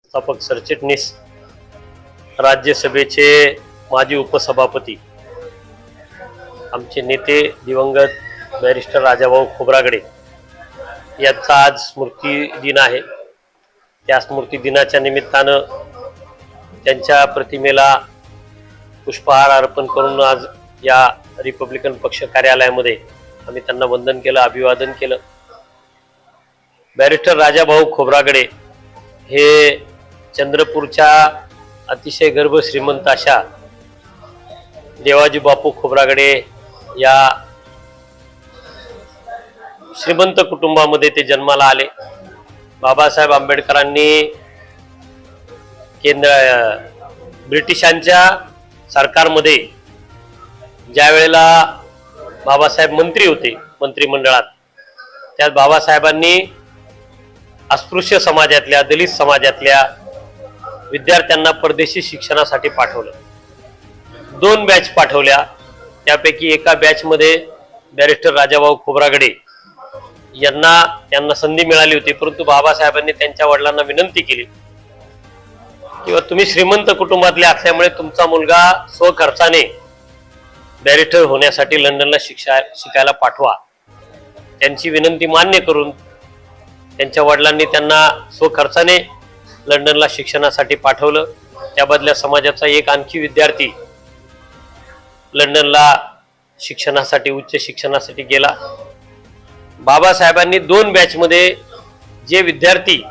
स्थापक सरचिटणीस, राज्यसभेचे माजी उपसभापती, आमचे नेते दिवंगत बॅरिस्टर राजाभाऊ खोब्रागडे यांचा आज स्मृती दिन आहे। त्या स्मृती दिनाच्या निमित्तानं त्यांच्या प्रतिमेला पुष्पहार अर्पण करून आज या रिपब्लिकन पक्ष कार्यालयामध्ये आम्ही त्यांना वंदन केलं, अभिवादन केलं। बॅरिस्टर राजाभाऊ खोब्रागडे हे चंद्रपूरच्या अतिशय गर्भ श्रीमंत अशा देवाजी बापू खोब्रागडे या श्रीमंत कुटुंबामध्ये ते जन्माला आले। बाबासाहेब आंबेडकरांनी ब्रिटिशांच्या सरकारमध्ये ज्या वेळेला बाबासाहेब मंत्री होते मंत्रिमंडळात, त्यात बाबासाहेबांनी अस्पृश्य समाजातल्या, दलित समाजातल्या विद्यार्थ्यांना परदेशी शिक्षणासाठी पाठवलं। 2 बॅच पाठवल्या, त्यापैकी एका बॅचमध्ये बॅरिस्टर राजाभाऊ खोब्रागडे यांना संधी मिळाली होती, परंतु बाबासाहेबांनी त्यांच्या वडिलांना विनंती केली किंवा तुम्ही श्रीमंत कुटुंबातले असल्यामुळे तुमचा मुलगा स्वखर्चाने बॅरिस्टर होण्यासाठी लंडनला शिकायला पाठवा। त्यांची विनंती मान्य करून त्यांच्या वडिलांनी त्यांना स्वखर्चाने लंडनला शिक्षणासाठी पाठवलं। त्या बदल्या समाजाचा एक आणखी विद्यार्थी लंडनला शिक्षणासाठी, उच्च शिक्षणासाठी गेला। बाबासाहेबांनी 2 बॅचमध्ये जे विद्यार्थी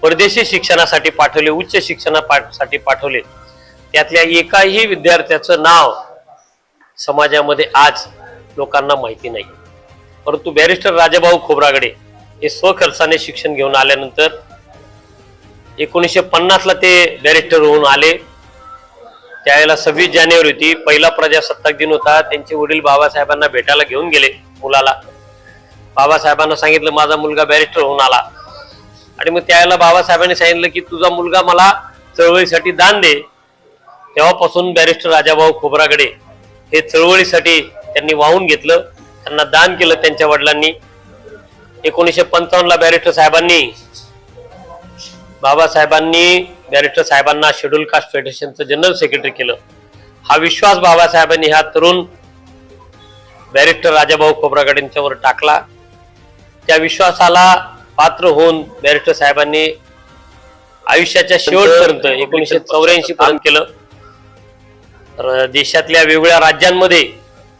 परदेशी शिक्षणासाठी पाठवले, उच्च शिक्षणासाठी पाठवले, त्यातल्या एकाही विद्यार्थ्याचं नाव समाजामध्ये आज लोकांना माहिती नाही। परंतु बॅरिस्टर राजाभाऊ खोब्रागडे हे स्वखर्चाने शिक्षण घेऊन आल्यानंतर 1950ला ते बॅरिस्टर होऊन आले। त्यावेळेला 26 जानेवारी होती, पहिला प्रजासत्ताक दिन होता। त्यांचे वडील बाबासाहेबांना भेटायला घेऊन गेले मुलाला। बाबासाहेबांना सांगितलं माझा मुलगा बॅरिस्टर होऊन आला, आणि मग त्यावेळेला बाबासाहेबांनी सांगितलं की तुझा मुलगा मला चळवळीसाठी दान दे। तेव्हापासून बॅरिस्टर राजाभाऊ खोब्रागडे हे चळवळीसाठी त्यांनी वाहून घेतलं, त्यांना दान केलं त्यांच्या वडिलांनी। 1955ला बाबासाहेबांनी बॅरिस्टर साहेबांना शेड्यूल कास्ट फेडरेशनचं जनरल सेक्रेटरी केलं। हा विश्वास बाबासाहेबांनी ह्या तरुण बॅरिस्टर राजाभाऊ खोब्रागडे यांच्यावर टाकला। त्या विश्वासाला पात्र होऊन बॅरिस्टर साहेबांनी आयुष्याच्या शेवटपर्यंत 1984 पर्यंत केलं। देशातल्या वेगवेगळ्या राज्यांमध्ये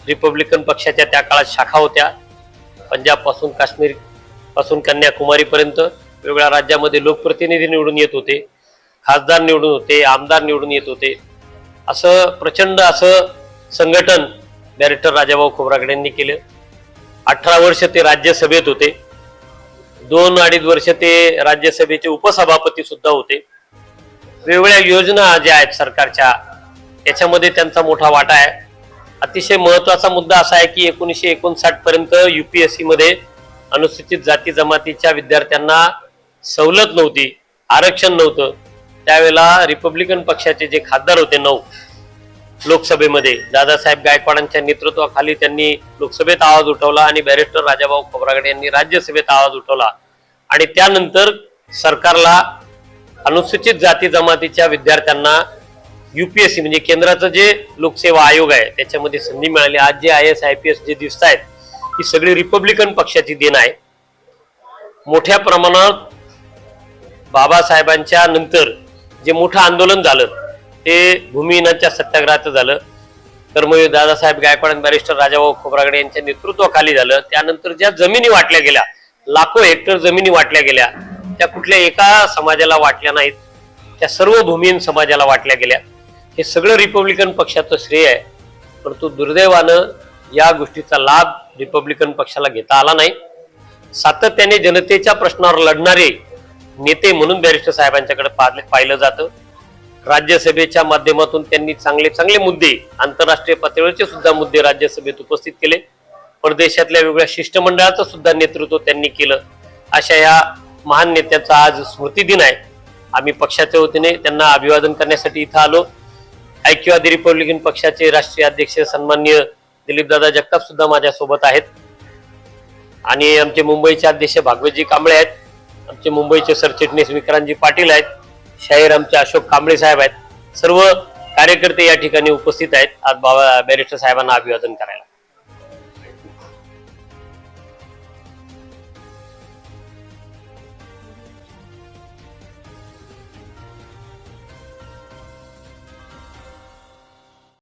रिपब्लिकन पक्षाच्या त्या काळात शाखा होत्या। पंजाब पासून काश्मीर पासून कन्याकुमारी पर्यंत वेगवेगळ्या राज्यामध्ये लोकप्रतिनिधी निवडून येत होते, खासदार निवडून होते, आमदार निवडून येत होते। असं प्रचंड असं संघटन बॅरिस्टर राजाभाऊ खोब्रागडे यांनी केलं। 18 वर्ष ते राज्यसभेत होते, 2-2.5 वर्ष ते राज्यसभेचे उपसभापती सुद्धा होते। वेगवेगळ्या योजना ज्या आहेत सरकारच्या, याच्यामध्ये त्यांचा मोठा वाटा आहे। अतिशय महत्वाचा मुद्दा असा आहे की 1959 पर्यंत UPSC मध्ये अनुसूचित जाती जमातीच्या विद्यार्थ्यांना सवलत नव्हती, आरक्षण नव्हतं। त्यावेळेला रिपब्लिकन पक्षाचे जे खासदार होते 9 लोकसभेमध्ये, दादासाहेब गायकवाडांच्या नेतृत्वाखाली त्यांनी लोकसभेत आवाज उठवला आणि बॅरिस्टर राजाभाऊ खोब्रागडे यांनी राज्यसभेत आवाज उठवला। आणि त्यानंतर सरकारला अनुसूचित जाती जमातीच्या विद्यार्थ्यांना UPSC म्हणजे केंद्राचं जे लोकसेवा आयोग आहे त्याच्यामध्ये संधी मिळाली। आज जे IAS IPS जे दिसत आहेत ही सगळी रिपब्लिकन पक्षाची देण आहे। मोठ्या प्रमाणात बाबासाहेबांच्या नंतर जे मोठं आंदोलन झालं ते भूमिहीनांच्या सत्याग्रहाचं झालं। कर्मवीर दादासाहेब गायकवाड आणि बॅरिस्टर राजाभाऊ खोब्रागडे यांच्या नेतृत्वाखाली झालं। त्यानंतर ज्या जमिनी वाटल्या गेल्या, लाखो हेक्टर जमिनी वाटल्या गेल्या, त्या कुठल्या एका समाजाला वाटल्या नाहीत, त्या सर्व भूमिहीन समाजाला वाटल्या गेल्या। हे सगळं रिपब्लिकन पक्षाचं श्रेय आहे। परंतु दुर्दैवानं या गोष्टीचा लाभ रिपब्लिकन पक्षाला घेता आला नाही। सातत्याने जनतेच्या प्रश्नावर लढणारे नेते म्हणून बॅरिस्टर साहेबांच्याकडे पाहिलं जातं। राज्यसभेच्या माध्यमातून त्यांनी चांगले मुद्दे, आंतरराष्ट्रीय पातळीवरचे सुद्धा मुद्दे राज्यसभेत उपस्थित केले। परदेशातल्या वेगवेगळ्या शिष्टमंडळाचं सुद्धा नेतृत्व त्यांनी केलं। अशा या महान नेत्याचा आज स्मृती दिन आहे। आम्ही पक्षाच्या वतीने त्यांना अभिवादन करण्यासाठी इथं आलो। ऐक्यवादी रिपब्लिकन पक्षाचे राष्ट्रीय अध्यक्ष सन्माननीय दिलीपदादा जगताप सुद्धा माझ्या सोबत आहेत, आणि आमचे मुंबईचे अध्यक्ष भागवतजी कांबळे आहेत। आमचे मुंबईचे सरचिटणीस विक्रांतजी पाटील आहेत, शाहीर आमचे अशोक कांबळे साहेब आहेत, सर्व कार्यकर्ते या ठिकाणी उपस्थित आहेत आज बाबा बॅरिस्टर साहेबांना अभिवादन करायला.